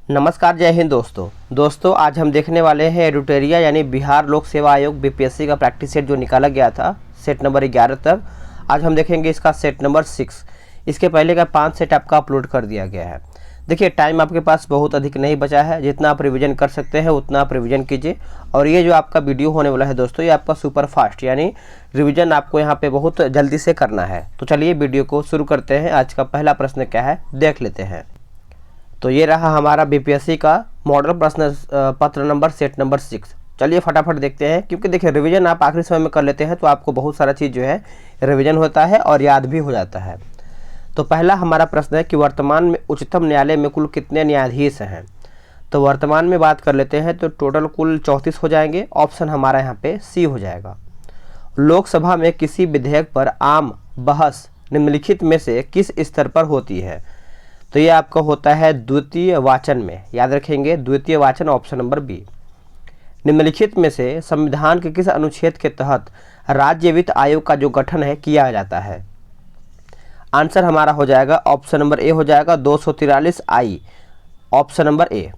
नमस्कार, जय हिंद दोस्तों आज हम देखने वाले हैं एडुटेरिया यानी बिहार लोक सेवा आयोग बीपीएससी का प्रैक्टिस सेट जो निकाला गया था सेट नंबर 11 तक। आज हम देखेंगे इसका सेट नंबर 6। इसके पहले का 5 सेट आपका अपलोड कर दिया गया है। देखिए, टाइम आपके पास बहुत अधिक नहीं बचा है, जितना आप रिवीजन कर सकते हैं उतना आप रिवीजन कीजिए। और ये जो आपका वीडियो होने वाला है दोस्तों, ये आपका सुपर फास्ट यानी रिवीजन आपको यहाँ पे बहुत जल्दी से करना है। तो चलिए वीडियो को शुरू करते हैं। आज का पहला प्रश्न क्या है देख लेते हैं। तो ये रहा हमारा बीपीएससी का मॉडल प्रश्न पत्र नंबर सेट नंबर 6। चलिए फटाफट देखते हैं, क्योंकि देखिए रिवीजन आप आखिरी समय में कर लेते हैं तो आपको बहुत सारा चीज़ जो है रिवीजन होता है और याद भी हो जाता है। तो पहला हमारा प्रश्न है कि वर्तमान में उच्चतम न्यायालय में कुल कितने न्यायाधीश हैं। तो वर्तमान में बात कर लेते हैं तो टोटल कुल 34 हो जाएंगे। ऑप्शन हमारा यहाँ पे सी हो जाएगा। लोकसभा में किसी विधेयक पर आम बहस निम्नलिखित में से किस स्तर पर होती है। तो ये आपका होता है द्वितीय वाचन में, याद रखेंगे द्वितीय वाचन, ऑप्शन नंबर बी। निम्नलिखित में से संविधान के किस अनुच्छेद के तहत राज्य वित्त आयोग का जो गठन है किया जाता है। आंसर हमारा हो जाएगा ऑप्शन नंबर ए हो जाएगा 243 आई, ऑप्शन नंबर ए।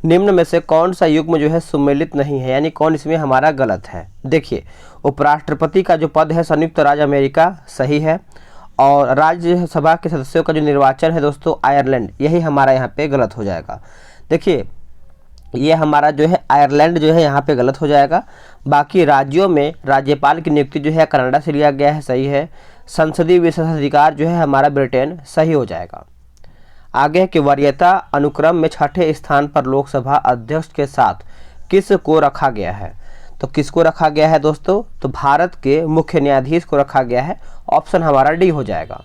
निम्न में से कौन सा युग्म जो है सुमेलित नहीं है, यानी कौन इसमें हमारा गलत है। देखिए, उपराष्ट्रपति का जो पद है संयुक्त राज्य अमेरिका, सही है। और राज्यसभा के सदस्यों का जो निर्वाचन है दोस्तों आयरलैंड, यही हमारा यहाँ पे गलत हो जाएगा। देखिए, ये हमारा जो है आयरलैंड जो है यहाँ पे गलत हो जाएगा। बाकी राज्यों में राज्यपाल की नियुक्ति जो है कनाडा से लिया गया है, सही है। संसदीय विशेषाधिकार जो है हमारा ब्रिटेन, सही हो जाएगा। आगे है कि वरीयता अनुक्रम में छठे स्थान पर लोकसभा अध्यक्ष के साथ किस को रखा गया है। तो किसको रखा गया है दोस्तों, तो भारत के मुख्य न्यायाधीश को रखा गया है। ऑप्शन हमारा डी हो जाएगा।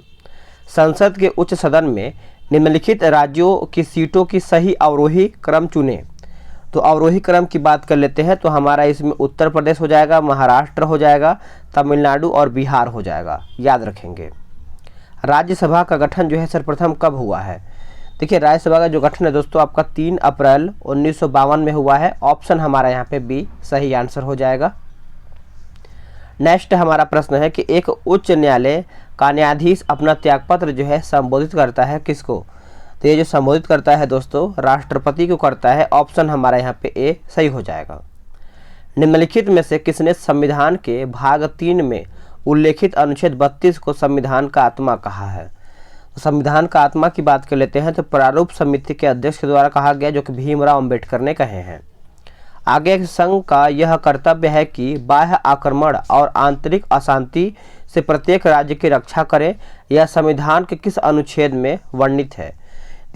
संसद के उच्च सदन में निम्नलिखित राज्यों की सीटों की सही अवरोही क्रम चुने। तो अवरोही क्रम की बात कर लेते हैं तो हमारा इसमें उत्तर प्रदेश हो जाएगा, महाराष्ट्र हो जाएगा, तमिलनाडु और बिहार हो जाएगा, याद रखेंगे। राज्यसभा का गठन जो है सर्वप्रथम कब हुआ है। देखिए, राज्यसभा का जो गठन है दोस्तों आपका 3 अप्रैल 1952 में हुआ है। ऑप्शन हमारा यहाँ पे बी सही आंसर हो जाएगा। नेक्स्ट हमारा प्रश्न है कि एक उच्च न्यायालय का न्यायाधीश अपना त्यागपत्र जो है संबोधित करता है किसको। तो ये जो संबोधित करता है दोस्तों राष्ट्रपति को करता है। ऑप्शन हमारा यहाँ पे ए सही हो जाएगा। निम्नलिखित में से किसने संविधान के भाग 3 में उल्लेखित अनुच्छेद 32 को संविधान का आत्मा कहा है। तो संविधान का आत्मा की बात कर लेते हैं तो प्रारूप समिति के अध्यक्ष के द्वारा कहा गया, जो कि भीमराव अंबेडकर ने कहे हैं। आगे संघ का यह कर्तव्य है कि बाह्य आक्रमण और आंतरिक अशांति से प्रत्येक राज्य की रक्षा करे। यह संविधान के किस अनुच्छेद में वर्णित है।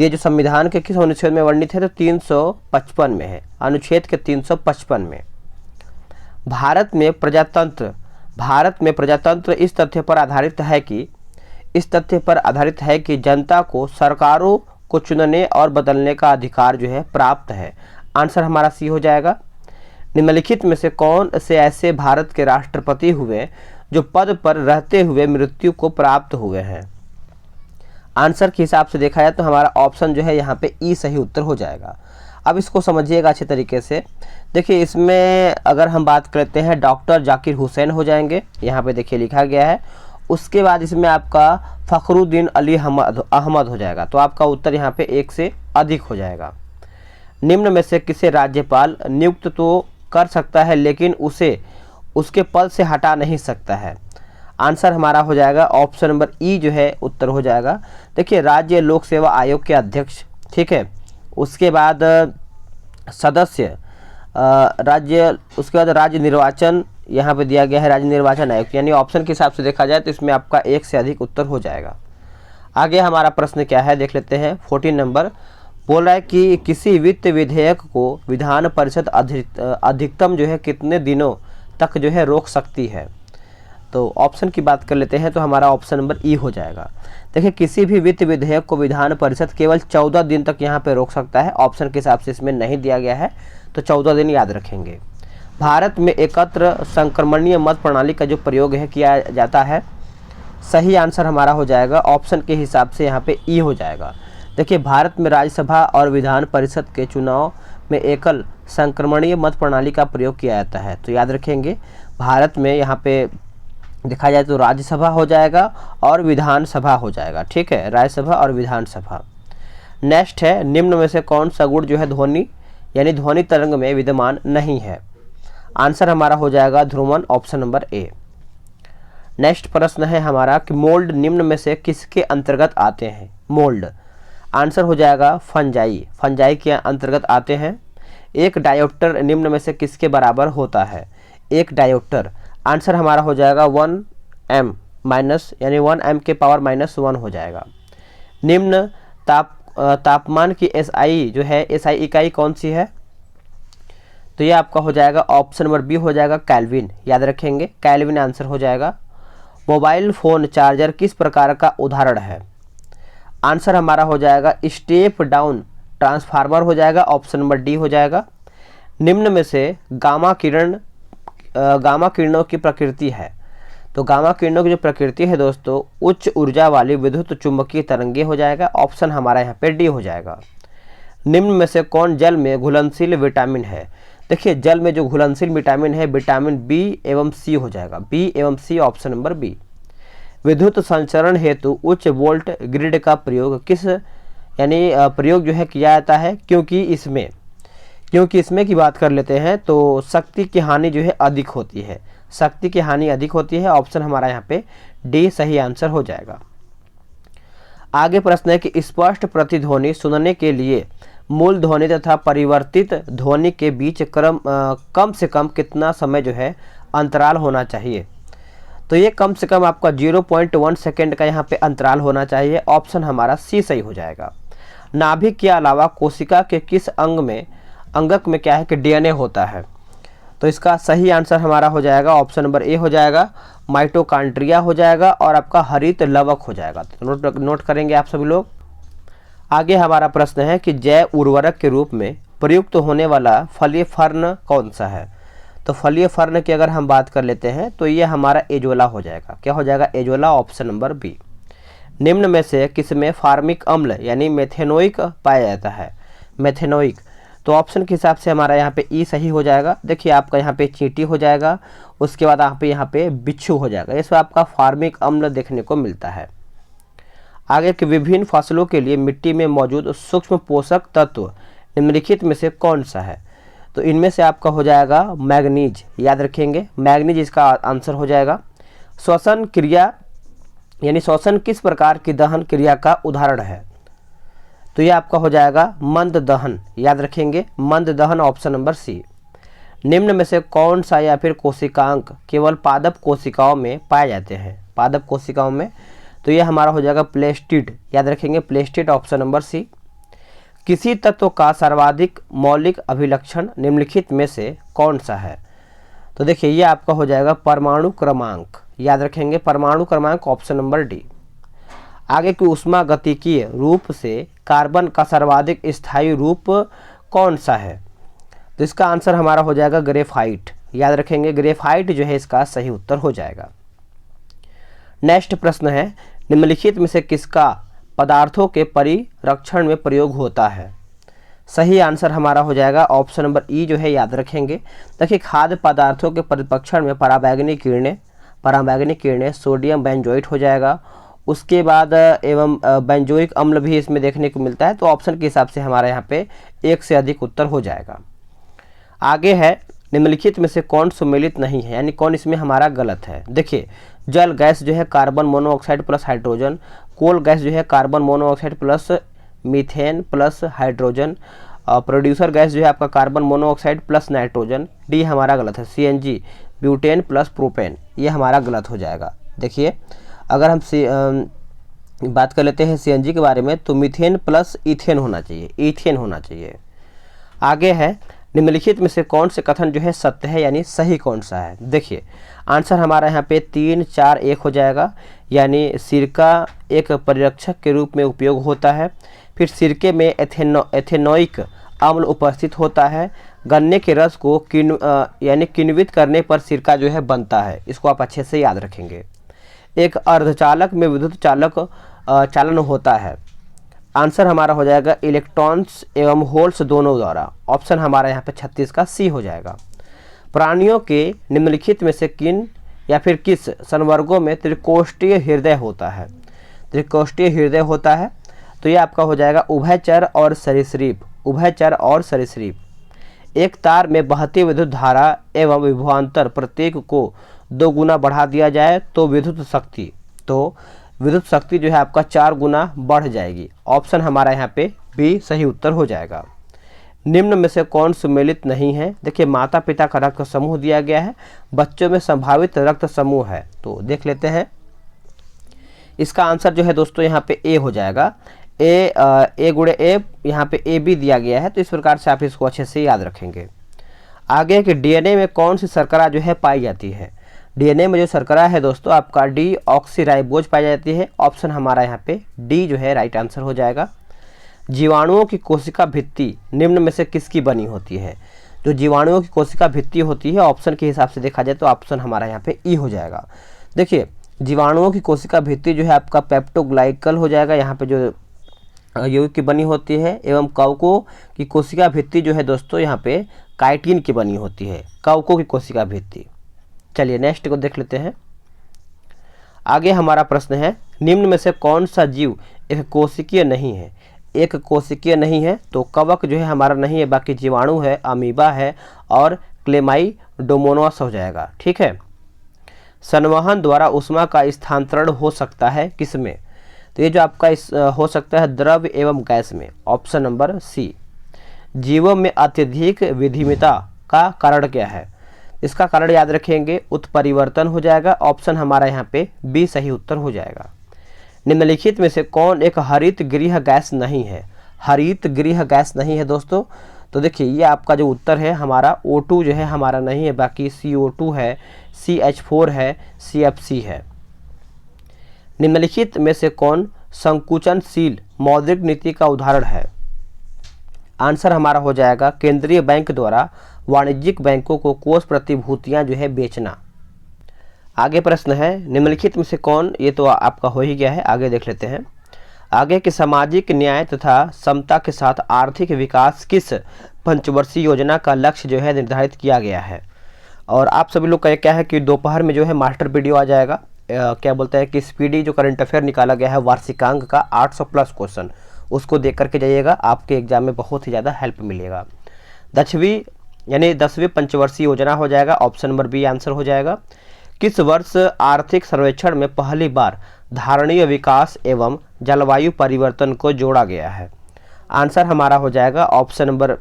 ये जो संविधान के किस अनुच्छेद में वर्णित है तो 355 में है, अनुच्छेद के 355 में। भारत में प्रजातंत्र इस तथ्य पर आधारित है कि जनता को सरकारों को चुनने और बदलने का अधिकार जो है प्राप्त है। आंसर हमारा सी हो जाएगा। निम्नलिखित में से कौन से ऐसे भारत के राष्ट्रपति हुए जो पद पर रहते हुए मृत्यु को प्राप्त हुए हैं। आंसर के हिसाब से देखा जाए तो हमारा ऑप्शन जो है यहाँ पे ई सही उत्तर हो जाएगा। अब इसको समझिएगा अच्छे तरीके से। देखिए, इसमें अगर हम बात करते हैं डॉक्टर जाकिर हुसैन हो जाएंगे, यहाँ पे देखिए लिखा गया है। उसके बाद इसमें आपका फखरुद्दीन अली अहमद हो जाएगा। तो आपका उत्तर यहाँ पे 1 से अधिक हो जाएगा। निम्न में से किसे राज्यपाल नियुक्त तो कर सकता है लेकिन उसे उसके पद से हटा नहीं सकता है। आंसर हमारा हो जाएगा ऑप्शन नंबर ई जो है उत्तर हो जाएगा। देखिए, राज्य लोक सेवा आयोग के अध्यक्ष, ठीक है। उसके बाद सदस्य उसके बाद राज्य निर्वाचन यहाँ पे दिया गया है, राज्य निर्वाचन आयोग, यानी ऑप्शन के हिसाब से देखा जाए तो इसमें आपका 1 से अधिक उत्तर हो जाएगा। आगे हमारा प्रश्न क्या है देख लेते हैं। 14 नंबर बोल रहा है कि किसी वित्त विधेयक को विधान परिषद अधिकतम जो है कितने दिनों तक जो है रोक सकती है। तो ऑप्शन की बात कर लेते हैं तो हमारा ऑप्शन नंबर ई हो जाएगा। देखिए, किसी भी वित्त विधेयक को विधान परिषद केवल 14 दिन तक यहाँ पे रोक सकता है। ऑप्शन के हिसाब से इसमें नहीं दिया गया है, तो 14 दिन याद रखेंगे। भारत में एकत्र संक्रमणीय मत प्रणाली का जो प्रयोग है किया जाता है, सही आंसर हमारा हो जाएगा। ऑप्शन के हिसाब से यहाँ पे ई हो जाएगा। देखिए, भारत में राज्यसभा और विधान परिषद के चुनाव में एकल संक्रमणीय मत प्रणाली का प्रयोग किया जाता है। तो याद रखेंगे, भारत में यहाँ पे देखा जाए तो राज्यसभा हो जाएगा और विधानसभा हो जाएगा, ठीक है, राज्यसभा और विधानसभा। नेक्स्ट है निम्न में से कौन सा गुण जो है ध्वनि यानी ध्वनि तरंग में विद्यमान नहीं है। आंसर हमारा हो जाएगा Dhruvan, option number A. Next प्रश्न है हमारा कि मोल्ड निम्न में से किसके अंतर्गत आते हैं। मोल्ड आंसर हो जाएगा फंजाई, फंजाई के अंतर्गत आते हैं। एक डायोप्टर निम्न में से किसके बराबर होता है। एक डायोप्टर आंसर हमारा हो जाएगा 1m माइनस यानी 1m के पावर -1 हो जाएगा। निम्न तापमान की SI जो है SI इकाई कौन सी है, तो ये आपका हो जाएगा ऑप्शन नंबर बी हो जाएगा केल्विन, याद रखेंगे केल्विन आंसर हो जाएगा। मोबाइल फ़ोन चार्जर किस प्रकार का उदाहरण है। आंसर हमारा हो जाएगा स्टेप डाउन ट्रांसफार्मर हो जाएगा, ऑप्शन नंबर डी हो जाएगा। निम्न में से गामा किरणों की प्रकृति है, तो गामा किरणों की जो प्रकृति है दोस्तों उच्च ऊर्जा वाली विद्युत चुंबकीय तरंगे हो जाएगा, ऑप्शन हमारा यहाँ पे डी हो जाएगा। निम्न में से कौन जल में घुलनशील विटामिन है। देखिए जल में जो घुलनशील विटामिन है विटामिन बी एवं सी हो जाएगा, बी एवं सी, ऑप्शन नंबर बी। विद्युत संचरण हेतु उच्च वोल्ट ग्रिड का प्रयोग किस यानी प्रयोग जो है किया जाता है, क्योंकि इसमें की बात कर लेते हैं तो शक्ति की हानि जो है अधिक होती है, शक्ति की हानि अधिक होती है, ऑप्शन हमारा यहाँ पे डी सही आंसर हो जाएगा। आगे प्रश्न है कि स्पष्ट प्रतिध्वनि सुनने के लिए मूल ध्वनि तथा परिवर्तित ध्वनि के बीच कम से कम कितना समय जो है अंतराल होना चाहिए। तो ये कम से कम आपका 0.1 सेकेंड का यहाँ पे अंतराल होना चाहिए, ऑप्शन हमारा सी सही हो जाएगा। नाभिक के अलावा कोशिका के किस अंगक में क्या है कि DNA होता है, तो इसका सही आंसर हमारा हो जाएगा ऑप्शन नंबर ए हो जाएगा, माइटोकॉन्ड्रिया हो जाएगा और आपका हरित लवक हो जाएगा। तो नोट करेंगे आप सभी लोग। आगे हमारा प्रश्न है कि जैव उर्वरक के रूप में प्रयुक्त होने वाला फलीय फर्न कौन सा है। तो फलीय फर्न की अगर हम बात कर लेते हैं तो ये हमारा एजोला हो जाएगा, क्या हो जाएगा एजोला, ऑप्शन नंबर बी। निम्न में से किसमें फार्मिक अम्ल यानी मेथेनोइक पाया जाता है। मेथेनोइक तो ऑप्शन के हिसाब से हमारा यहाँ पे ई सही हो जाएगा। देखिए आपका यहाँ पे चींटी हो जाएगा, उसके बाद यहाँ पे बिच्छू हो जाएगा, इसमें आपका फार्मिक अम्ल देखने को मिलता है। आगे के विभिन्न फसलों के लिए मिट्टी में मौजूद सूक्ष्म पोषक तत्व निम्नलिखित में से कौन सा है। तो इनमें से आपका हो जाएगा मैग्नीज, याद रखेंगे मैग्नीज इसका आंसर हो जाएगा। श्वसन क्रिया यानी श्वसन किस प्रकार की दहन क्रिया का उदाहरण है, तो ये आपका हो जाएगा मंद दहन, याद रखेंगे मंद दहन, ऑप्शन नंबर सी। निम्न में से कौन सा या फिर कोशिकांक केवल पादप कोशिकाओं में पाए जाते हैं। पादप कोशिकाओं में तो ये हमारा हो जाएगा प्लेस्टिड, याद रखेंगे प्लेस्टिड, ऑप्शन नंबर सी। किसी तत्व का सर्वाधिक मौलिक अभिलक्षण निम्नलिखित में से कौन सा है, तो देखिए ये आपका हो जाएगा परमाणु क्रमांक, याद रखेंगे परमाणु क्रमांक, ऑप्शन नंबर डी। आगे की ऊष्मागतिकीय रूप से कार्बन का सर्वाधिक स्थायी रूप कौन सा है, तो इसका आंसर हमारा हो जाएगा ग्रेफाइट, याद रखेंगे ग्रेफाइट जो है इसका सही उत्तर हो जाएगा। नेक्स्ट प्रश्न है निम्नलिखित में से किसका पदार्थों के परिरक्षण में प्रयोग होता है। सही आंसर हमारा हो जाएगा ऑप्शन नंबर ई जो है, याद रखेंगे। देखिए खाद्य पदार्थों के परिरक्षण में पराबैंगनी किरणें सोडियम बेंजोइट हो जाएगा, उसके बाद एवं बेंजोइक अम्ल भी इसमें देखने को मिलता है, तो ऑप्शन के हिसाब से हमारा यहाँ पे एक से अधिक उत्तर हो जाएगा। आगे है निम्नलिखित में से कौन सुमेलित नहीं है, यानी कौन इसमें हमारा गलत है। देखिए जल गैस जो है carbon monoxide plus hydrogen, coal gas जो है carbon monoxide plus methane plus hydrogen, producer gas जो है आपका carbon monoxide plus nitrogen, D हमारा गलत है। CNG ब्यूटेन प्लस प्रोपेन, ये हमारा गलत हो जाएगा। देखिए अगर हम बात कर लेते हैं CNG के बारे में तो मीथेन प्लस ईथेन होना चाहिए, ईथेन होना चाहिए। आगे है निम्नलिखित में से कौन से कथन जो है सत्य है, यानी सही कौन सा है। देखिए आंसर हमारा यहाँ पे 3, 4, 1 हो जाएगा, यानी सिरका एक परिरक्षक के रूप में उपयोग होता है, फिर सिरके में एथेनोइक अम्ल उपस्थित होता है, गन्ने के रस को यानी किण्वित करने पर सिरका जो है बनता है, इसको आप अच्छे से याद रखेंगे। एक अर्धचालक में विद्युत चालन होता है, आंसर हमारा हो जाएगा इलेक्ट्रॉन्स एवं होल्स दोनों द्वारा, ऑप्शन हमारा यहाँ पे 36 का सी हो जाएगा। प्राणियों के निम्नलिखित में से किन या फिर किस संवर्गों में त्रिकोष्ठीय हृदय होता है। त्रिकोष्ठीय हृदय होता है तो ये आपका हो जाएगा उभयचर और सरीसृप। उभयचर और सरीसृप। एक तार में बहती विद्युत धारा एवं विभवांतर प्रत्येक को 2 गुना बढ़ा दिया जाए तो विद्युत शक्ति जो है आपका 4 गुना बढ़ जाएगी। ऑप्शन हमारा यहाँ पे बी सही उत्तर हो जाएगा। निम्न में से कौन सुमेलित नहीं है? देखिए, माता पिता का रक्त समूह दिया गया है, बच्चों में संभावित रक्त समूह है, तो देख लेते हैं। इसका आंसर जो है दोस्तों यहाँ पे ए हो जाएगा। ए गुणे ए, यहाँ पे ए बी दिया गया है, तो इस प्रकार से आप इसको अच्छे से याद रखेंगे। आगे कि डीएनए में कौन सी शर्करा जो है पाई जाती है? डीएनए में जो शर्करा है दोस्तों आपका डी ऑक्सीराइबोज पाई जाती है। ऑप्शन हमारा यहाँ पे डी जो है राइट आंसर हो जाएगा। जीवाणुओं की कोशिका भित्ति निम्न में से किसकी बनी होती है? जो जीवाणुओं की कोशिका भित्ति होती है, ऑप्शन के हिसाब से देखा जाए तो ऑप्शन हमारा यहाँ पे ई हो जाएगा। देखिए, जीवाणुओं की कोशिका भित्ति जो है आपका पेप्टोग्लाइकल हो जाएगा, यहाँ पे जो यौगिक की बनी होती है, एवं कवकों की कोशिका भित्ति जो है दोस्तों यहाँ पे काइटिन की बनी होती है, कवकों की कोशिका भित्ति। चलिए नेक्स्ट को देख लेते हैं। आगे हमारा प्रश्न है, निम्न में से कौन सा जीव एक कोशिकीय नहीं है? एक कोशिकीय नहीं है तो कवक जो है हमारा नहीं है, बाकी जीवाणु है, अमीबा है और क्लेमाइडोमोनास हो जाएगा। ठीक है। संवहन द्वारा ऊष्मा का स्थानांतरण हो सकता है किसमें? तो ये जो आपका हो सकता है द्रव एवं गैस में। Option number C. जीवों में अत्यधिक विधिमता का कारण क्या है? इसका कारण याद रखेंगे उत्परिवर्तन हो जाएगा। ऑप्शन हमारा यहाँ पे बी सही उत्तर हो जाएगा। निम्नलिखित में से कौन एक हरित गृह गैस नहीं है? हरित गृह गैस नहीं है दोस्तों, तो देखिए ये आपका जो उत्तर है हमारा O2 जो है हमारा नहीं है, बाकी CO2 है, CH4 है, CFC है। निम्नलिखित में से कौन संकुचनशील मौद्रिक नीति का उदाहरण है? आंसर हमारा हो जाएगा केंद्रीय बैंक द्वारा वाणिज्यिक बैंकों को कोष प्रतिभूतियां जो है बेचना। आगे प्रश्न है, निम्नलिखित में से कौन, ये तो आपका हो ही गया है, आगे देख लेते हैं। आगे के सामाजिक न्याय तथा समता के साथ आर्थिक विकास किस पंचवर्षीय योजना का लक्ष्य जो है निर्धारित किया गया है? और आप सभी लोग का क्या है कि दोपहर में जो है मास्टर वीडियो आ जाएगा, क्या बोलते हैं कि स्पीडी जो करंट अफेयर निकाला गया है वार्षिकांक का 800 प्लस क्वेश्चन, उसको देख करके जाइएगा, आपके एग्जाम में बहुत ही ज़्यादा हेल्प मिलेगा। 10वीं पंचवर्षीय योजना हो जाएगा। ऑप्शन नंबर बी आंसर हो जाएगा। किस वर्ष आर्थिक सर्वेक्षण में पहली बार धारणीय विकास एवं जलवायु परिवर्तन को जोड़ा गया है? आंसर हमारा हो जाएगा ऑप्शन नंबर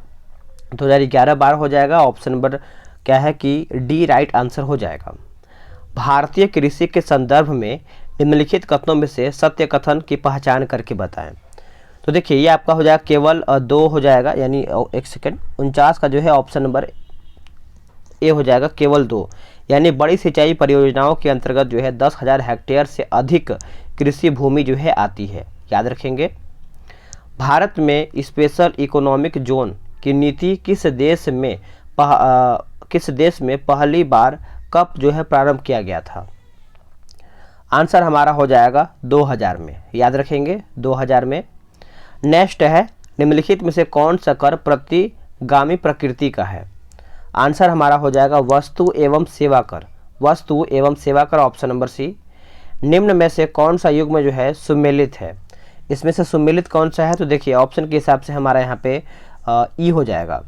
2011 बार हो जाएगा। ऑप्शन नंबर क्या है कि डी राइट आंसर हो जाएगा। भारतीय कृषि के संदर्भ में निम्नलिखित कथनों में से सत्य कथन की पहचान करके बताएं। तो देखिए ये आपका हो जाएगा केवल 2 हो जाएगा, यानी 49 का जो है ऑप्शन नंबर ए हो जाएगा, केवल 2, यानी बड़ी सिंचाई परियोजनाओं के अंतर्गत जो है 10,000 हेक्टेयर से अधिक कृषि भूमि जो है आती है, याद रखेंगे। भारत में स्पेशल इकोनॉमिक जोन की नीति किस देश में पहली बार कब जो है प्रारंभ किया गया था? आंसर हमारा हो जाएगा 2000 में, याद रखेंगे 2000 में। नेक्स्ट है, निम्नलिखित में से कौन सा कर प्रतिगामी प्रकृति का है? आंसर हमारा हो जाएगा वस्तु एवं सेवा कर। वस्तु एवं सेवा कर ऑप्शन नंबर सी। निम्न में से कौन सा युग्म जो है सुमेलित है? इसमें से सुमेलित कौन सा है? तो देखिए ऑप्शन के हिसाब से हमारा यहाँ पे ई हो जाएगा।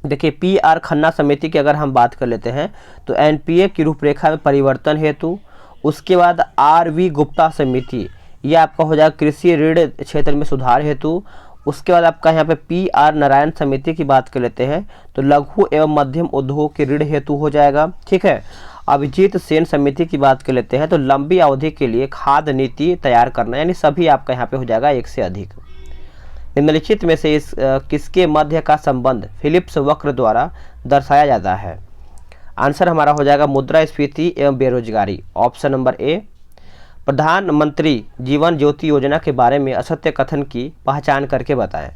देखिए PR खन्ना समिति की अगर हम बात कर लेते हैं तो NPA की रूपरेखा में परिवर्तन हेतु, उसके बाद RV गुप्ता समिति, ये आपका हो जाएगा कृषि ऋण क्षेत्र में सुधार हेतु। उसके बाद आपका यहाँ पे PR नारायण समिति की बात कर लेते हैं तो लघु एवं मध्यम उद्योग के ऋण हेतु हो जाएगा। ठीक है। अभिजीत सेन समिति की बात कर लेते हैं तो लंबी अवधि के लिए खाद्य नीति तैयार करना, यानी सभी आपका यहाँ पे हो जाएगा 1 से अधिक। निम्नलिखित में से किसके मध्य का संबंध फिलिप्स वक्र द्वारा दर्शाया जाता है? आंसर हमारा हो जाएगा मुद्रास्फीति एवं बेरोजगारी। Option number A. प्रधानमंत्री जीवन ज्योति योजना के बारे में असत्य कथन की पहचान करके बताएं।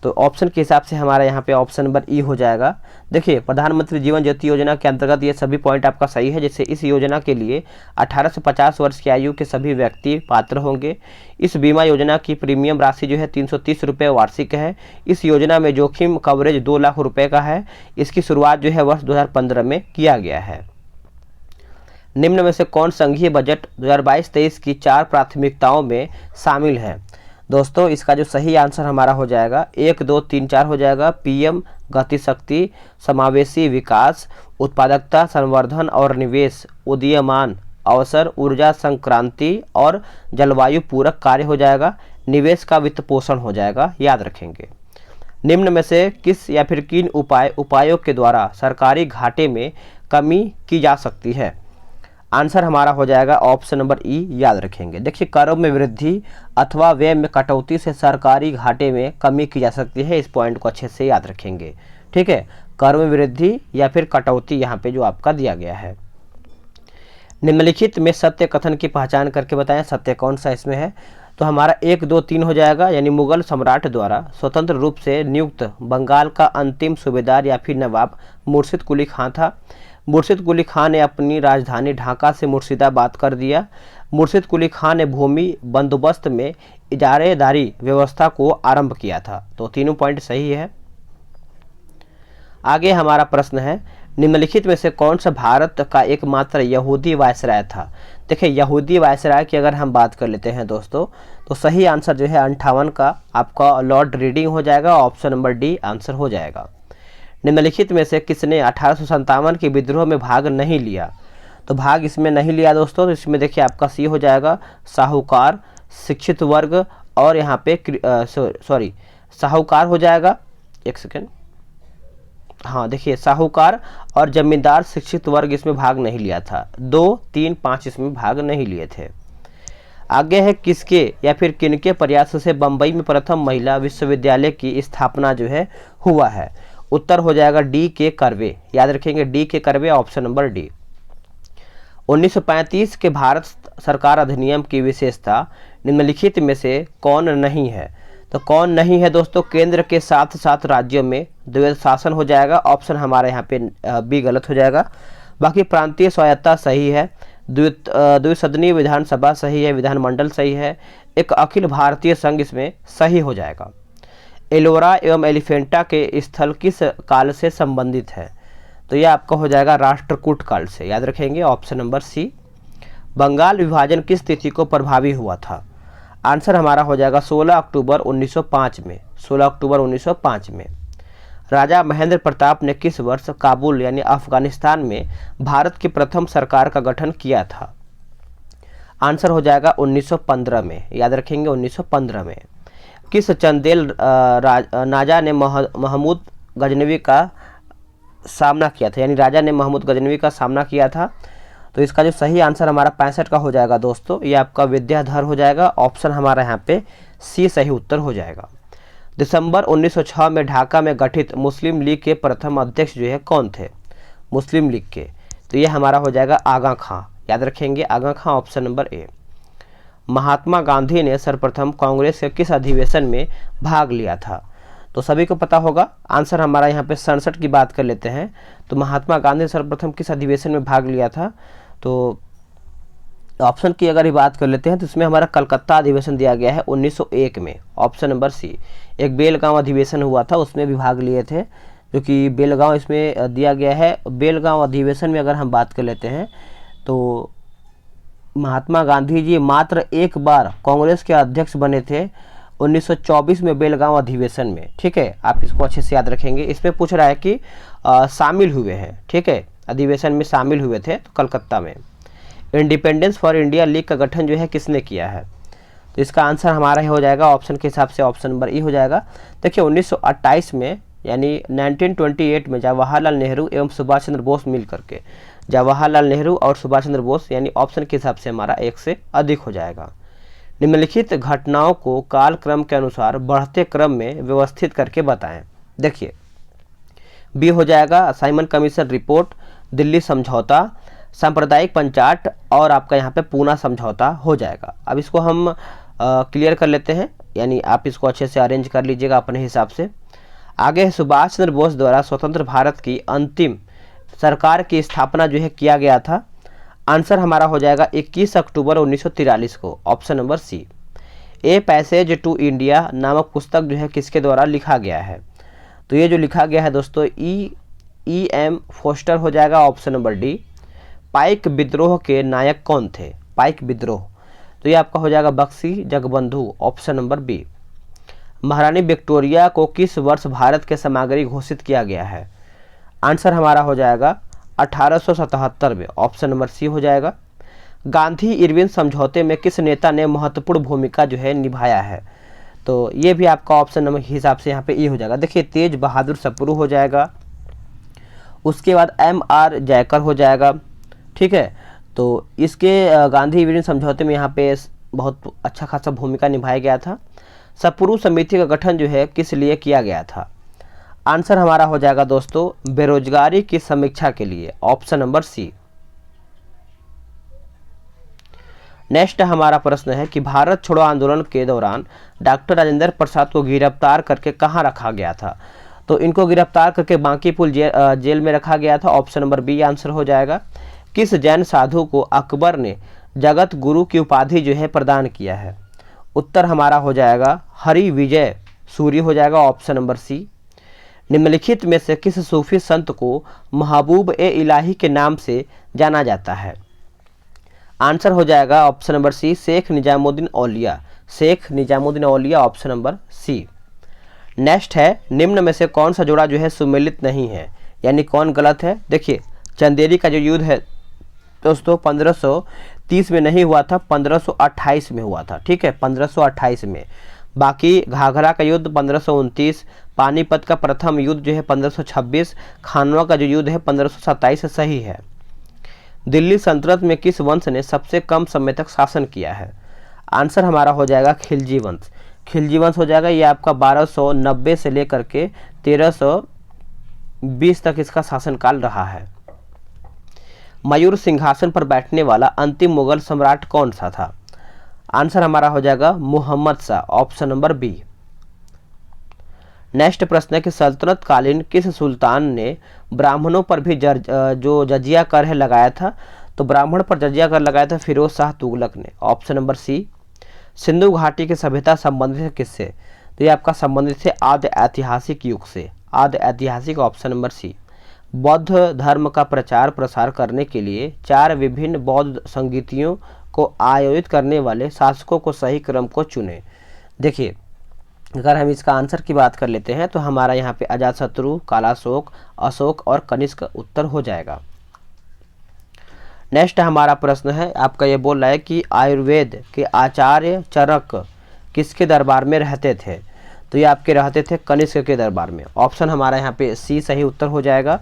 तो ऑप्शन के हिसाब से हमारा यहाँ पे ऑप्शन नंबर ई हो जाएगा। देखिए प्रधानमंत्री जीवन ज्योति योजना के अंतर्गत ये सभी पॉइंट आपका सही है। जैसे इस योजना के लिए 18 से 50 वर्ष की आयु के सभी व्यक्ति पात्र होंगे। इस बीमा योजना की प्रीमियम राशि जो है 330 रुपये वार्षिक है। इस योजना में जोखिम कवरेज 2 लाख रुपये का है। इसकी शुरुआत जो है वर्ष 2015 में किया गया है। निम्न में से कौन संघीय बजट 2022-23 की 4 प्राथमिकताओं में शामिल है? दोस्तों इसका जो सही आंसर हमारा हो जाएगा 1 2 3 4 हो जाएगा। पीएम गति शक्ति, समावेशी विकास, उत्पादकता संवर्धन और निवेश, उदीयमान अवसर, ऊर्जा संक्रांति और जलवायु पूरक कार्य हो जाएगा। निवेश का वित्त पोषण हो जाएगा, याद रखेंगे। निम्न में से किस या फिर किन उपायों के द्वारा सरकारी घाटे में कमी की जा सकती है? आंसर हमारा हो जाएगा ऑप्शन नंबर ई, याद रखेंगे। देखिए, करों में वृद्धि अथवा व्यय में कटौती से सरकारी घाटे में कमी की जा सकती है। इस पॉइंट को अच्छे से याद रखेंगे, ठीक है। करों में वृद्धि या फिर कटौती यहाँ पे जो आपका दिया गया है। निम्नलिखित में सत्य कथन की पहचान करके बताएं, सत्य कौन सा इसमें है? तो हमारा 1 2 3 हो जाएगा, यानी मुगल सम्राट द्वारा स्वतंत्र रूप से नियुक्त बंगाल का अंतिम सूबेदार या फिर नवाब मुर्शिद कुली खां था। मुर्शिद कुली खां ने अपनी राजधानी ढाका से मुर्शिदाबाद कर दिया। मुर्शिद कुली खां ने भूमि बंदोबस्त में इजारेदारी व्यवस्था को आरंभ किया था। तो तीनों पॉइंट सही है। आगे हमारा प्रश्न है, निम्नलिखित में से कौन सा भारत का एकमात्र यहूदी वायसराय था? देखिए, यहूदी वायसराय की अगर हम बात कर लेते हैं दोस्तों, तो सही आंसर जो है 58 का आपका लॉर्ड रीडिंग हो जाएगा। ऑप्शन नंबर डी आंसर हो जाएगा। निम्नलिखित में से किसने 1857 के विद्रोह में भाग नहीं लिया? तो भाग इसमें नहीं लिया दोस्तों, तो इसमें देखिए आपका सी हो जाएगा, साहूकार, शिक्षित वर्ग और यहाँ पे साहूकार हो जाएगा। एक सेकेंड, हाँ देखिए, साहूकार और जमींदार शिक्षित वर्ग इसमें भाग नहीं लिया था। 2 3 5 इसमें भाग नहीं लिए थे। आगे है, किसके या फिर किनके प्रयास से बम्बई में प्रथम महिला विश्वविद्यालय की स्थापना जो है हुआ है? उत्तर हो जाएगा डी के कर्वे, याद रखेंगे, डी के कर्वे, ऑप्शन नंबर डी। 1935 के भारत सरकार अधिनियम की विशेषता निम्नलिखित में से कौन नहीं है? तो कौन नहीं है दोस्तों? केंद्र के साथ साथ राज्यों में द्वैध शासन हो जाएगा। ऑप्शन हमारे यहाँ पे बी गलत हो जाएगा। बाकी प्रांतीय स्वायत्ता सही है, द्विसदनीय विधानसभा सही है, विधानमंडल सही है, एक अखिल भारतीय संघ इसमें सही हो जाएगा। एलोरा एवं एलिफेंटा के स्थल किस काल से संबंधित है? तो यह आपका हो जाएगा राष्ट्रकूट काल से, याद रखेंगे, ऑप्शन नंबर सी। बंगाल विभाजन किस तिथि को प्रभावी हुआ था? आंसर हमारा हो जाएगा 16 अक्टूबर 1905 में, 16 अक्टूबर 1905 में। राजा महेंद्र प्रताप ने किस वर्ष काबुल यानी अफगानिस्तान में भारत की प्रथम सरकार का गठन किया था? आंसर हो जाएगा 1915 में, याद रखेंगे, 1915 में। किस चंदेल राजा ने महमूद गजनवी का सामना किया था, यानी राजा ने महमूद गजनवी का सामना किया था? तो इसका जो सही आंसर हमारा 65 का हो जाएगा दोस्तों, ये आपका विद्याधर हो जाएगा। ऑप्शन हमारा यहाँ पे सी सही उत्तर हो जाएगा। दिसंबर 1906 में ढाका में गठित मुस्लिम लीग के प्रथम अध्यक्ष जो है कौन थे? मुस्लिम लीग के, तो ये हमारा हो जाएगा आगा खां, याद रखेंगे, आगा खां, option number A. Mahatma Gandhi ने सर्वप्रथम कांग्रेस के किस अधिवेशन में भाग लिया था? तो सभी को पता होगा, आंसर हमारा यहाँ पे 67 की बात कर लेते हैं। तो महात्मा गांधी ने सर्वप्रथम किस अधिवेशन में भाग लिया था? तो ऑप्शन की अगर बात कर लेते हैं तो इसमें हमारा कलकत्ता अधिवेशन दिया गया है 1901 में, ऑप्शन नंबर सी। एक बेलगांव अधिवेशन हुआ था, उसमें भी भाग लिए थे, जो कि बेलगांव इसमें दिया गया है। बेलगांव अधिवेशन में अगर हम बात कर लेते हैं तो महात्मा गांधी जी मात्र एक बार कांग्रेस के अध्यक्ष बने थे 1924 में बेलगांव अधिवेशन में, ठीक है, आप इसको अच्छे से याद रखेंगे। इसमें पूछ रहा है कि शामिल हुए हैं, ठीक है, अधिवेशन में शामिल हुए थे तो कलकत्ता में। इंडिपेंडेंस फॉर इंडिया लीग का गठन जो है किसने किया है? तो इसका आंसर हमारा ही हो जाएगा, ऑप्शन के हिसाब से ऑप्शन नंबर ई हो जाएगा। देखिए 1928 में यानी 1928 में जवाहरलाल नेहरू एवं सुभाष चंद्र बोस मिल करके, जवाहरलाल नेहरू और सुभाष चंद्र बोस, यानी ऑप्शन के हिसाब से हमारा एक से अधिक हो जाएगा। निम्नलिखित घटनाओं को कालक्रम के अनुसार बढ़ते क्रम में व्यवस्थित करके बताएं। देखिए, बी हो जाएगा साइमन कमीशन रिपोर्ट, दिल्ली समझौता, सांप्रदायिक पंचाट और आपका यहाँ पे पूना समझौता हो जाएगा। अब इसको हम क्लियर कर लेते हैं, यानी आप इसको अच्छे से अरेंज कर लीजिएगा अपने हिसाब से। आगे है, सुभाष चंद्र बोस द्वारा स्वतंत्र भारत की अंतिम सरकार की स्थापना जो है किया गया था। आंसर हमारा हो जाएगा 21 अक्टूबर 1943 को, option number C. A passage to India नामक पुस्तक जो है किसके द्वारा लिखा गया है? तो ये जो लिखा गया है दोस्तों ई एम फोस्टर हो जाएगा, ऑप्शन नंबर डी। पाइक विद्रोह के नायक कौन थे? पाइक विद्रोह, तो ये आपका हो जाएगा Bakhshi Jagabandhu, option number B. महारानी विक्टोरिया को किस वर्ष भारत के समाग्री घोषित किया गया है? आंसर हमारा हो जाएगा 1877 में, ऑप्शन नंबर सी हो जाएगा। गांधी इरविन समझौते में किस नेता ने महत्वपूर्ण भूमिका जो है निभाया है? तो ये भी आपका ऑप्शन नंबर के हिसाब से यहाँ पे ए हो जाएगा। देखिए तेज बहादुर सप्रू हो जाएगा, उसके बाद MR जयकर हो जाएगा, ठीक है। तो इसके गांधी इरविन समझौते में यहाँ पे बहुत अच्छा खासा भूमिका निभाया गया था। सप्रू समिति का गठन जो है किस लिए किया गया था? आंसर हमारा हो जाएगा दोस्तों बेरोजगारी की समीक्षा के लिए, ऑप्शन नंबर सी। नेक्स्ट हमारा प्रश्न है कि भारत छोड़ो आंदोलन के दौरान डॉक्टर राजेंद्र प्रसाद को गिरफ्तार करके कहाँ रखा गया था? तो इनको गिरफ्तार करके बांकीपुर जेल में रखा गया था, ऑप्शन नंबर बी आंसर हो जाएगा। किस जैन साधु को अकबर ने जगत गुरु की उपाधि जो है प्रदान किया है? उत्तर हमारा हो जाएगा हरि विजय सूरी हो जाएगा, ऑप्शन नंबर सी। निम्नलिखित में से किस सूफी संत को महबूब ए इलाही के नाम से जाना जाता है? आंसर हो जाएगा option number C Sheikh Nizamuddin Auliya, Sheikh Nizamuddin Auliya, option number C. Next है निम्न में से कौन सा जोड़ा जो है सुमेलित नहीं है, यानी कौन गलत है? देखिए चंदेरी का जो युद्ध है दोस्तों 1530 में नहीं हुआ था, 1528 में हुआ था, ठीक है, 1528 में। बाकी घाघरा का युद्ध 1529, पानीपत का प्रथम युद्ध जो है 1526, खानवा का जो युद्ध है 1527 सही है। दिल्ली सल्तनत में किस वंश ने सबसे कम समय तक शासन किया है? आंसर हमारा हो जाएगा खिलजी वंश, खिलजी वंश हो जाएगा। ये आपका 1290 से लेकर के 1320 तक इसका शासनकाल रहा है। मयूर सिंहासन पर बैठने वाला अंतिम मुगल सम्राट कौन सा था? आंसर हमारा हो जाएगा Muhammad Shah, option number B. Next प्रश्न है कि सल्तनत कालीन किस सुल्तान ने ब्राह्मणों पर भी जो जजिया कर है लगाया था? तो ब्राह्मण पर जजिया कर लगाया था फिरोज शाह तुगलक ने, ऑप्शन नंबर सी। सिंधु घाटी की सभ्यता संबंधित है किससे? तो ये आपका संबंधित है आद्य ऐतिहासिक युग से, आद्य ऐतिहासिक, ऑप्शन नंबर सी। बौद्ध धर्म का प्रचार प्रसार करने के लिए 4 विभिन्न बौद्ध संगीतियों को आयोजित करने वाले शासकों को सही क्रम को चुने। देखिए अगर हम इसका आंसर की बात कर लेते हैं तो हमारा यहाँ पे अजातशत्रु, कालाशोक, अशोक और कनिष्क उत्तर हो जाएगा। नेक्स्ट हमारा प्रश्न है, आपका ये बोल रहा है कि आयुर्वेद के आचार्य चरक किसके दरबार में रहते थे? तो ये आपके रहते थे कनिष्क के दरबार में, ऑप्शन हमारा यहाँ पे सी सही उत्तर हो जाएगा।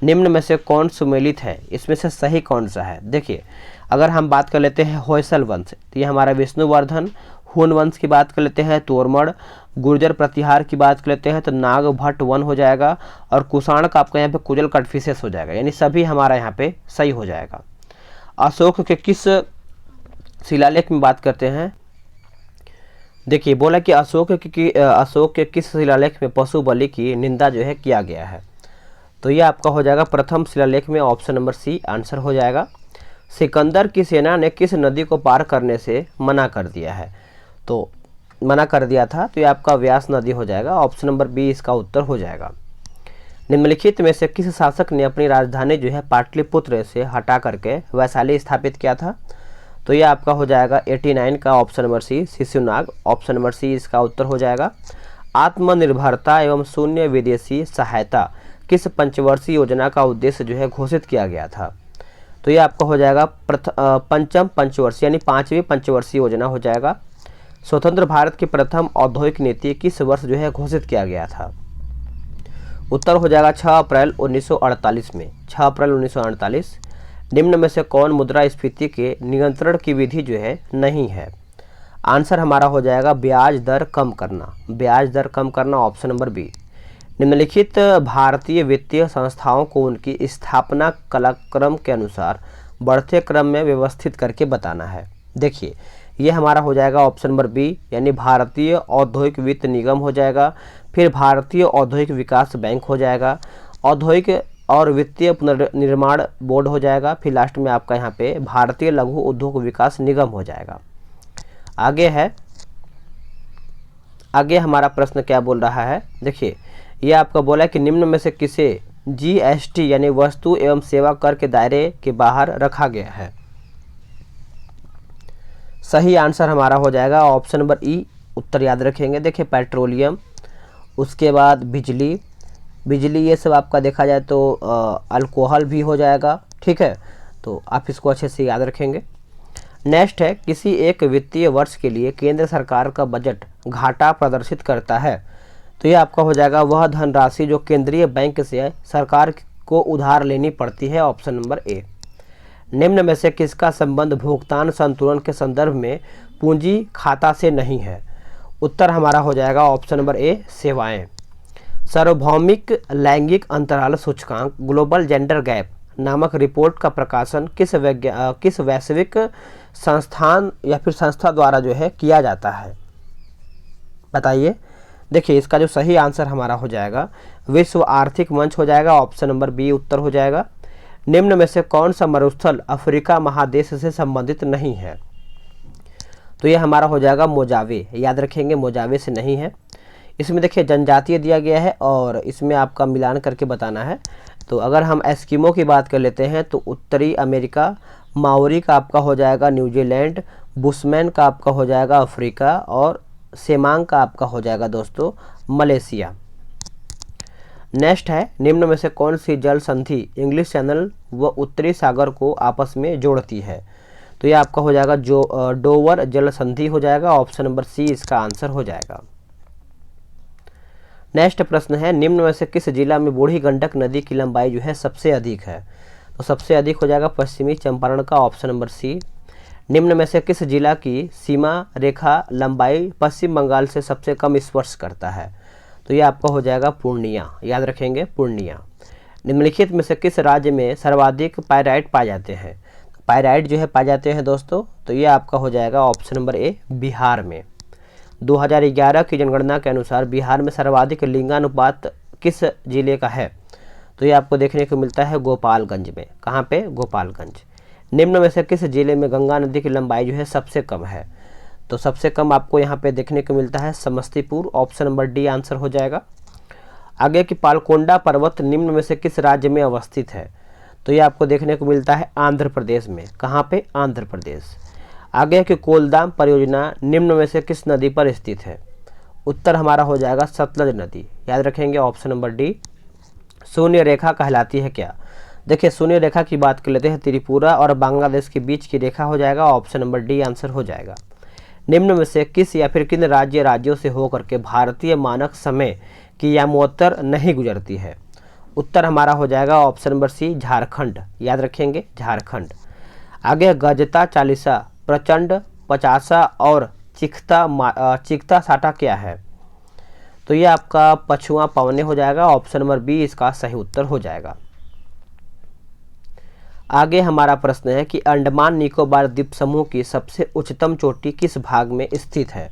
निम्न में से कौन सुमेलित है, इसमें से सही कौन सा है? देखिए अगर हम बात कर लेते हैं होयसल वंश तो ये हमारा विष्णुवर्धन, हुन वंश की बात कर लेते हैं तोरमड़, गुर्जर प्रतिहार की बात कर लेते हैं तो नागभट्ट वन हो जाएगा, और कुषाण का आपका यहाँ पे कुजल कटफिसेस हो जाएगा, यानी सभी हमारा यहाँ पे सही हो जाएगा। अशोक के किस शिलालेख में बात करते हैं? देखिए बोला कि अशोक के किस शिलालेख में पशु बलि की निंदा जो है किया गया है? तो ये आपका हो जाएगा प्रथम शिलालेख में, ऑप्शन नंबर सी आंसर हो जाएगा। सिकंदर की सेना ने किस नदी को पार करने से मना कर दिया है? तो मना कर दिया था, तो ये आपका व्यास नदी हो जाएगा, ऑप्शन नंबर बी इसका उत्तर हो जाएगा। निम्नलिखित में से किस शासक ने अपनी राजधानी जो है पाटलिपुत्र से हटा करके वैशाली स्थापित किया था? तो ये आपका हो जाएगा 89 का, option number C Shishunaga, option number C इसका उत्तर हो जाएगा। आत्मनिर्भरता एवं शून्य विदेशी सहायता किस पंचवर्षीय योजना का उद्देश्य जो है घोषित किया गया था? तो ये आपका हो जाएगा पंचम पंचवर्षीय यानी 5वीं पंचवर्षीय योजना हो जाएगा। स्वतंत्र भारत की प्रथम औद्योगिक नीति किस वर्ष जो है घोषित किया गया था? उत्तर हो जाएगा 6 अप्रैल 1948 में, 6 अप्रैल 1948। निम्न में से कौन मुद्रास्फीति के नियंत्रण की विधि जो है नहीं है? आंसर हमारा हो जाएगा ब्याज दर कम करना, ब्याज दर कम करना, ऑप्शन नंबर बी। निम्नलिखित भारतीय वित्तीय संस्थाओं को उनकी स्थापना कालक्रम के अनुसार बढ़ते क्रम में व्यवस्थित करके बताना है। देखिए ये हमारा हो जाएगा ऑप्शन नंबर बी, यानी भारतीय औद्योगिक वित्त निगम हो जाएगा, फिर भारतीय औद्योगिक विकास बैंक हो जाएगा, औद्योगिक और वित्तीय पुनर्निर्माण बोर्ड हो जाएगा, फिर लास्ट में आपका यहाँ पे भारतीय लघु उद्योग विकास निगम हो जाएगा। आगे हमारा प्रश्न क्या बोल रहा है? देखिए ये आपका बोला है कि निम्न में से किसे जीएसटी यानी वस्तु एवं सेवा कर के दायरे के बाहर रखा गया है? सही आंसर हमारा हो जाएगा ऑप्शन नंबर ई, उत्तर याद रखेंगे। देखिए पेट्रोलियम, उसके बाद बिजली, बिजली ये सब आपका देखा जाए तो अल्कोहल भी हो जाएगा, ठीक है, तो आप इसको अच्छे से याद रखेंगे। नेक्स्ट है, किसी एक वित्तीय वर्ष के लिए केंद्र सरकार का बजट घाटा प्रदर्शित करता है, तो ये आपका हो जाएगा वह धनराशि जो केंद्रीय बैंक से सरकार को उधार लेनी पड़ती है, ऑप्शन नंबर ए। निम्न में से किसका संबंध भुगतान संतुलन के संदर्भ में पूंजी खाता से नहीं है, उत्तर हमारा हो जाएगा ऑप्शन नंबर ए, सेवाएं। सार्वभौमिक लैंगिक अंतराल सूचकांक ग्लोबल जेंडर गैप नामक रिपोर्ट का प्रकाशन किस वैश्विक संस्थान या फिर संस्था द्वारा जो है किया जाता है, बताइए। देखिए इसका जो सही आंसर हमारा हो जाएगा विश्व आर्थिक मंच हो जाएगा, ऑप्शन नंबर बी उत्तर हो जाएगा। निम्न में से कौन सा मरुस्थल अफ्रीका महादेश से संबंधित नहीं है, तो ये हमारा हो जाएगा मोजावे, याद रखेंगे मोजावे से नहीं है। इसमें देखिए जनजातीय दिया गया है और इसमें आपका मिलान करके बताना है। तो अगर हम एस्किमो की बात कर लेते हैं तो उत्तरी अमेरिका, माओरी का आपका हो जाएगा न्यूजीलैंड, बुशमैन का आपका हो जाएगा अफ्रीका और सेमांग का आपका हो जाएगा दोस्तों मलेशिया। नेक्स्ट है, निम्न में से कौन सी जल संधि इंग्लिश चैनल व उत्तरी सागर को आपस में जोड़ती है, तो ये आपका हो जाएगा जो डोवर जल संधि हो जाएगा, ऑप्शन नंबर सी इसका आंसर हो जाएगा। नेक्स्ट प्रश्न है, निम्न में से किस जिला में बूढ़ी गंडक नदी की लंबाई जो है सबसे अधिक है, तो सबसे अधिक हो जाएगा पश्चिमी चंपारण का, ऑप्शन नंबर सी। निम्न में से किस जिला की सीमा रेखा लंबाई पश्चिम बंगाल से सबसे कम स्पर्श करता है, तो ये आपका हो जाएगा पूर्णिया, याद रखेंगे पूर्णिया। निम्नलिखित में से किस राज्य में सर्वाधिक पायराइट पाए जाते हैं, पायराइट जो है पाए जाते हैं दोस्तों, तो ये आपका हो जाएगा ऑप्शन नंबर ए, बिहार में। 2011 की जनगणना के अनुसार बिहार में सर्वाधिक लिंगानुपात किस जिले का है, तो ये आपको देखने को मिलता है गोपालगंज में। कहाँ पे, गोपालगंज। निम्न में से किस जिले में गंगा नदी की लंबाई जो है सबसे कम है, तो सबसे कम आपको यहाँ पे देखने को मिलता है Samastipur, option number D answer हो जाएगा। आगे की पालकोंडा पर्वत निम्न में से किस राज्य में अवस्थित है, तो ये आपको देखने को मिलता है आंध्र प्रदेश में। कहाँ पे, आंध्र प्रदेश। आगे की कोलदाम परियोजना निम्न में से किस नदी पर स्थित है, उत्तर हमारा हो जाएगा सतलज नदी, याद रखेंगे ऑप्शन नंबर डी। शून्य रेखा कहलाती है क्या, देखिए शून्य रेखा की बात कर लेते हैं, त्रिपुरा और बांग्लादेश के बीच की रेखा हो जाएगा, ऑप्शन नंबर डी आंसर हो जाएगा। निम्न में से किस या फिर किन राज्यों से होकर के भारतीय मानक समय की यामोत्तर नहीं गुजरती है, उत्तर हमारा हो जाएगा ऑप्शन नंबर सी, झारखंड, याद रखेंगे झारखंड। आगे गजता चालीसा, प्रचंड, पचासा और चिख्ता साटा क्या है, तो ये आपका पछुआ पवने हो जाएगा, ऑप्शन नंबर बी इसका सही उत्तर हो जाएगा। आगे हमारा प्रश्न है कि अंडमान निकोबार द्वीप समूह की सबसे उच्चतम चोटी किस भाग में स्थित है,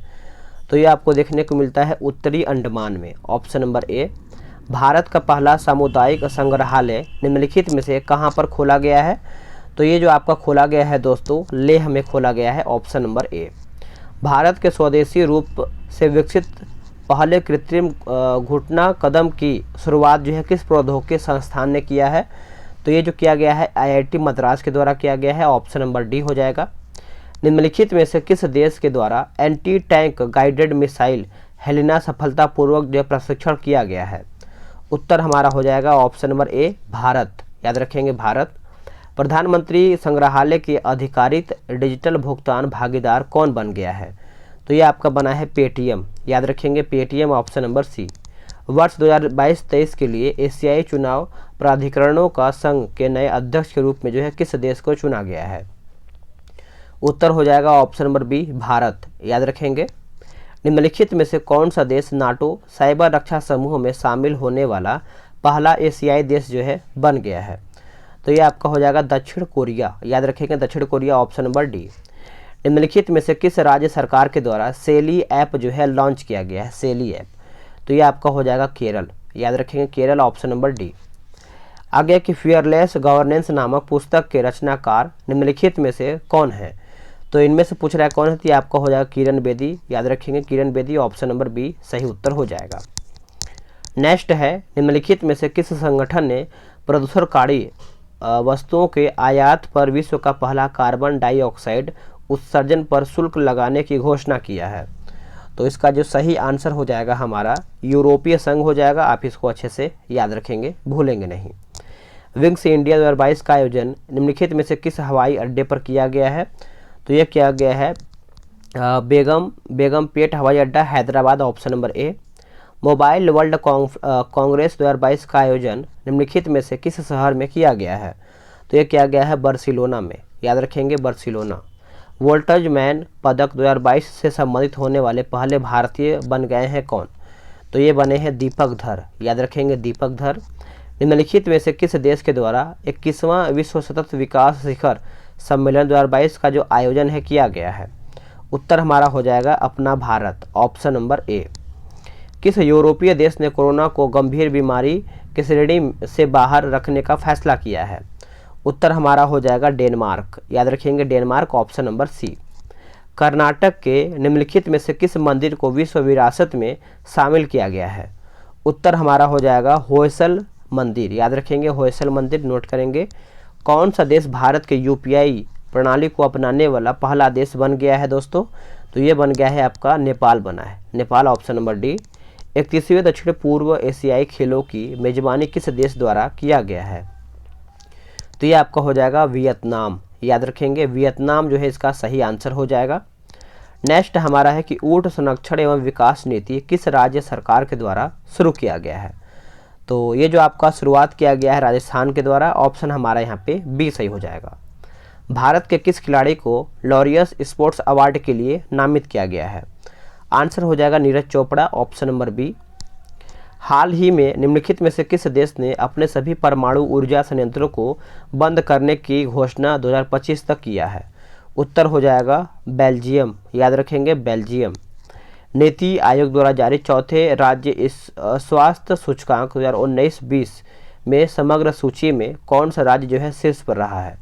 तो ये आपको देखने को मिलता है उत्तरी अंडमान में, ऑप्शन नंबर ए। भारत का पहला सामुदायिक संग्रहालय निम्नलिखित में से कहाँ पर खोला गया है, तो ये जो आपका खोला गया है दोस्तों लेह में खोला गया है, ऑप्शन नंबर ए। भारत के स्वदेशी रूप से विकसित पहले कृत्रिम घुटना कदम की शुरुआत जो है किस प्रौद्योगिकी संस्थान ने किया है, तो ये जो किया गया है आईआईटी मद्रास के द्वारा किया गया है, ऑप्शन नंबर डी हो जाएगा। निम्नलिखित में से किस देश के द्वारा anti tank guided missile Helina सफलतापूर्वक जो प्रशिक्षण किया गया है, उत्तर हमारा हो जाएगा ऑप्शन नंबर ए, भारत, याद रखेंगे भारत। प्रधानमंत्री संग्रहालय के अधिकारित डिजिटल भुगतान भागीदार कौन बन गया है, तो ये आपका बना है पेटीएम, याद रखेंगे पेटीएम, ऑप्शन नंबर सी। वर्ष 2022-23 के लिए एशियाई चुनाव प्राधिकरणों का संघ के नए अध्यक्ष के रूप में जो है किस देश को चुना गया है, उत्तर हो जाएगा ऑप्शन नंबर बी, भारत, याद रखेंगे। निम्नलिखित में से कौन सा देश नाटो साइबर रक्षा समूह में शामिल होने वाला पहला एशियाई देश जो है बन गया है, तो ये आपका हो जाएगा दक्षिण कोरिया, याद रखेंगे दक्षिण कोरिया, ऑप्शन नंबर डी। निम्नलिखित में से किस राज्य सरकार के द्वारा सेली ऐप जो है लॉन्च किया गया है, सेली ऐप, तो ये आपका हो जाएगा केरल, याद रखेंगे केरल, ऑप्शन नंबर डी। आगे की फियरलेस गवर्नेंस नामक पुस्तक के रचनाकार निम्नलिखित में से कौन है, तो इनमें से पूछ रहा है कौन है, तो ये आपका हो जाएगा किरण बेदी, याद रखेंगे Kiran Bedi, option number B सही उत्तर हो जाएगा। नेक्स्ट है, निम्नलिखित में से किस संगठन ने प्रदूषणकारी वस्तुओं के आयात पर विश्व का पहला कार्बन डाइऑक्साइड उत्सर्जन पर शुल्क लगाने की घोषणा किया है। तो इसका जो सही आंसर हो जाएगा हमारा यूरोपीय संघ हो जाएगा। आप इसको अच्छे से याद रखेंगे, भूलेंगे नहीं। विंग्स इंडिया 2022 का आयोजन निम्नलिखित में से किस हवाई अड्डे पर किया गया है? तो यह किया गया है बेगमपेट हवाई अड्डा, Hyderabad, option number A. Mobile world Congress 2022 का आयोजन निम्नलिखित में से किस शहर में किया गया है? तो यह किया गया है बार्सिलोना में, याद रखेंगे बार्सिलोना। वोल्टज मैन पदक 2022 से संबंधित होने वाले पहले भारतीय बन गए हैं कौन? तो ये बने हैं दीपक धर, याद रखेंगे दीपक धर। निम्नलिखित में से किस देश के द्वारा 21वां विश्व सतत विकास शिखर सम्मेलन 2022 का जो आयोजन है किया गया है? उत्तर हमारा हो जाएगा अपना भारत, ऑप्शन नंबर ए। किस यूरोपीय देश ने कोरोना को गंभीर बीमारी की श्रेणी से बाहर रखने का फैसला किया है? उत्तर हमारा हो जाएगा डेनमार्क, याद रखेंगे Denmark, option number C. Karnataka के निम्नलिखित में से किस मंदिर को विश्व विरासत में शामिल किया गया है? उत्तर हमारा हो जाएगा होयसल मंदिर, याद रखेंगे होयसल मंदिर, नोट करेंगे। कौन सा देश भारत के यूपीआई प्रणाली को अपनाने वाला पहला देश बन गया है दोस्तों? तो ये बन गया है आपका नेपाल बना है, नेपाल, ऑप्शन नंबर डी। 31वें दक्षिण पूर्व एशियाई खेलों की मेजबानी किस देश द्वारा किया गया है? तो ये आपका हो जाएगा वियतनाम, याद रखेंगे वियतनाम जो है इसका सही आंसर हो जाएगा। नेक्स्ट हमारा है कि ऊंट संरक्षण एवं विकास नीति किस राज्य सरकार के द्वारा शुरू किया गया है? तो ये जो आपका शुरुआत किया गया है राजस्थान के द्वारा, ऑप्शन हमारा यहाँ पे बी सही हो जाएगा। भारत के किस खिलाड़ी को लॉरियस स्पोर्ट्स अवार्ड के लिए नामित किया गया है? आंसर हो जाएगा Neeraj Chopra, option number B. हाल ही में निम्नलिखित में से किस देश ने अपने सभी परमाणु ऊर्जा संयंत्रों को बंद करने की घोषणा 2025 तक किया है? उत्तर हो जाएगा बेल्जियम, याद रखेंगे बेल्जियम। नीति आयोग द्वारा जारी चौथे राज्य इस स्वास्थ्य सूचकांक 2019-20 में समग्र सूची में कौन सा राज्य जो है शीर्ष पर रहा है?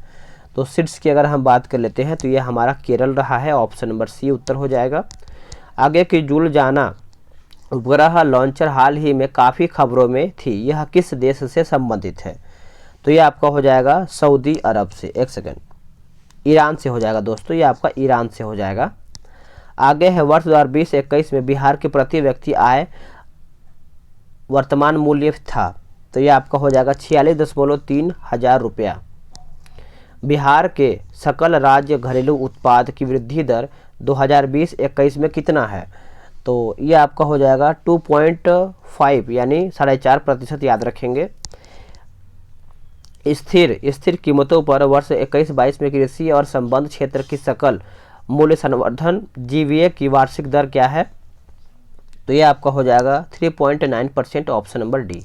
तो शीर्ष की अगर हम बात कर लेते हैं तो यह हमारा केरल रहा है, ऑप्शन नंबर सी उत्तर हो जाएगा। आगे की जुलजाना उपग्रह लॉन्चर हाल ही में काफ़ी खबरों में थी, यह किस देश से संबंधित है? तो ये आपका हो जाएगा सऊदी अरब से, एक सेकंड, ईरान से हो जाएगा दोस्तों, ये आपका ईरान से हो जाएगा। आगे है वर्ष 2020-21 में बिहार के प्रति व्यक्ति आय वर्तमान मूल्य था, तो ये आपका हो जाएगा 46.3 हजार रुपया। बिहार के सकल राज्य घरेलू उत्पाद की वृद्धि दर 2020-21 में कितना है? तो ये आपका हो जाएगा 2.5 यानी 4.5%, याद रखेंगे। स्थिर कीमतों पर वर्ष 21-22 में कृषि और संबंध क्षेत्र की सकल मूल्य संवर्धन जीवीए की वार्षिक दर क्या है? तो ये आपका हो जाएगा 3.9%, ऑप्शन नंबर डी।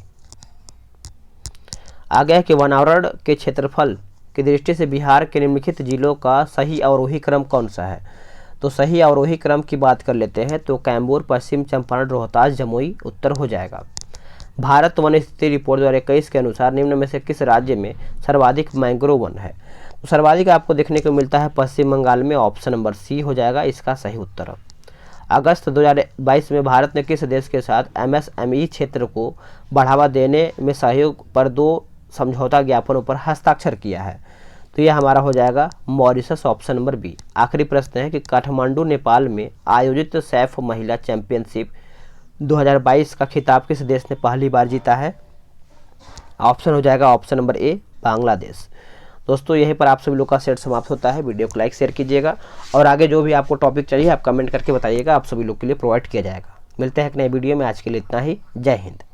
आगे है कि वनावरण के क्षेत्रफल की दृष्टि से बिहार के निम्नलिखित जिलों का सही अवरोही क्रम कौन सा है? तो सही अवरोही क्रम की बात कर लेते हैं तो कैमूर, पश्चिम चंपारण, रोहतास, जमुई उत्तर हो जाएगा। भारत वन स्थिति रिपोर्ट 2021 के अनुसार निम्न में से किस राज्य में सर्वाधिक मैंग्रोव वन है? तो सर्वाधिक आपको देखने को मिलता है पश्चिम बंगाल में, ऑप्शन नंबर सी हो जाएगा इसका सही उत्तर। अगस्त 2022 में भारत ने किस देश के साथ MSME क्षेत्र को बढ़ावा देने में सहयोग पर 2 समझौता ज्ञापनों पर हस्ताक्षर किया है? तो यह हमारा हो जाएगा मॉरिशस, ऑप्शन नंबर बी। आखिरी प्रश्न है कि काठमांडू नेपाल में आयोजित सैफ महिला चैंपियनशिप 2022 का खिताब किस देश ने पहली बार जीता है? ऑप्शन हो जाएगा ऑप्शन नंबर ए बांग्लादेश। दोस्तों यहीं पर आप सभी लोग का सेट समाप्त होता है। वीडियो को लाइक शेयर कीजिएगा और आगे जो भी आपको टॉपिक चाहिए आप कमेंट करके बताइएगा, आप सभी लोग के लिए प्रोवाइड किया जाएगा। मिलते हैं एक नए वीडियो में, आज के लिए इतना ही। जय हिंद।